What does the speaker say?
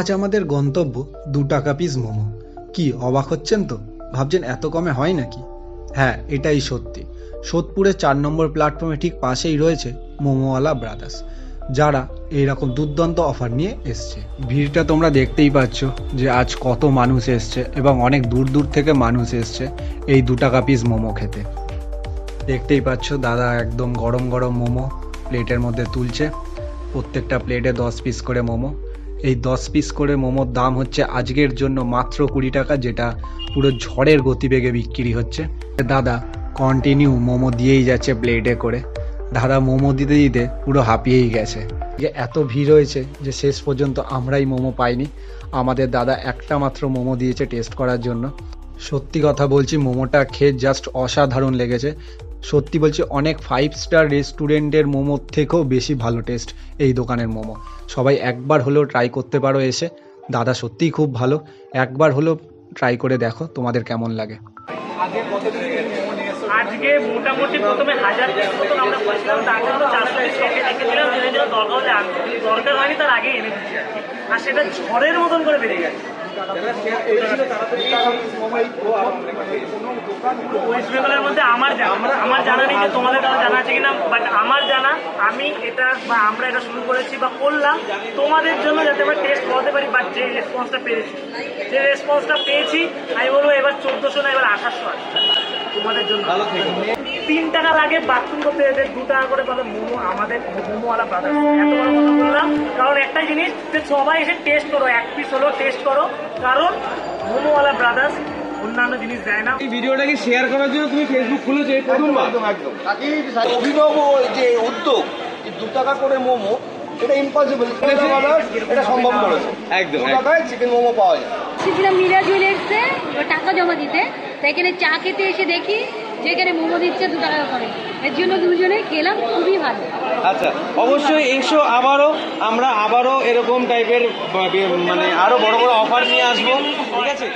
আজ আমাদের গন্তব্য 2 টাকা পিস মোমো। কি অবাক হচ্ছেন তো? ভাবছেন এত কমে হয় নাকি? হ্যাঁ, এটাই সত্যি। সোদপুরের 4 নম্বর প্ল্যাটফর্মে ঠিক পাশেই রয়েছে মোমোওয়ালা ব্রাদার্স, যারা এইরকম দুর্দান্ত অফার নিয়ে এসছে। ভিড়টা তোমরা দেখতেই পাচ্ছ যে আজ কত মানুষ এসছে এবং অনেক দূর দূর থেকে মানুষ এসছে এই 2 টাকা পিস মোমো খেতে। দেখতেই পাচ্ছ দাদা একদম গরম গরম মোমো প্লেটের মধ্যে তুলছে। প্রত্যেকটা প্লেটে 10 পিস করে মোমো। এই 10 পিস করে মোমোর দাম হচ্ছে আজকের জন্য মাত্র 20 টাকা, যেটা পুরো ঝড়ের গতিবেগে বিক্রি হচ্ছে। দাদা কন্টিনিউ মোমো দিয়েই যাচ্ছে প্লেটে করে। দাদা মোমো দিতে দিতে পুরো হাঁপিয়েই গেছে। যে এত ভিড় হয়েছে যে শেষ পর্যন্ত আমরাই মোমো পাইনি। আমাদের দাদা একটা মাত্র মোমো দিয়েছে টেস্ট করার জন্য। সত্যি কথা বলছি, মোমোটা খেয়ে জাস্ট অসাধারণ লেগেছে। সত্যি বলছি, অনেক 5 স্টার রেস্টুরেন্টের মোমোর থেকেও বেশি ভালো টেস্ট এই দোকানের মোমো। সবাই একবার হলেও ট্রাই করতে পারো এসে। দাদা সত্যিই খুব ভালো। একবার হলেও ট্রাই করে দেখো তোমাদের কেমন লাগে। আজকে মোটামুটি প্রথমে 1000 পিস মতন আমরা করেছিলাম, তার জন্য 400 পিস স্টকে রেখেছিলাম, যেটা যেন দরকার হলে আনতে, দরকার হয়নি তার আগে এনে দিচ্ছি আর কি। আর সেটা ঝড়ের মতন করে বেড়ে গেছে। ওয়েস্ট বেঙ্গলের মধ্যে আমার জানা নেই যে তোমাদের কাছে জানা আছে কিনা, বাট আমার জানা, আমি এটা বা আমরা এটা শুরু করেছি বা করলাম তোমাদের জন্য, যাতে আমরা টেস্ট করাতে পারি। বাট যে রেসপন্সটা পেয়েছি আমি বলবো এবার 1400 না, এবার 2800 আছে তোমাদের জন্য। 3 টাকার আগে বাথরুম করতে যেতে 2 টাকা করে পাবে মোমো, আমাদের মোমোওয়ালা ব্রাদার্স। এত বড় কথা বললাম কারণ একটাই জিনিস, যে সবাই এসে টেস্ট করো, 1 পিস হলেও টেস্ট করো, কারণ মোমোওয়ালা ব্রাদার্স অন্যান্য জিনিস দেয় না। এই ভিডিওটাকে শেয়ার করার জন্য তুমি ফেসবুক খুলেছো এই প্রথমবার? একদম অভিনব যে উদ্যোগ, 2 টাকা করে মোমো, এটা ইম্পসিবল, এটা সম্ভব করেছে। একদম 2 টাকায় চিকেন মোমো পাওয়া যায়। এসেছিলাম মীরা জুয়েলার্সে টাকা জমা দিতে, তাই এখানে চা খেতে এসে দেখি যে এখানে মোমো দিচ্ছে 2 টাকা করে। এর জন্য দুজনে খেলাম, খুবই ভালো। আচ্ছা, অবশ্যই এসো আবারও, আমরা আবারও এরকম টাইপের মানে আরো বড় বড় অফার নিয়ে আসবো, ঠিক আছে?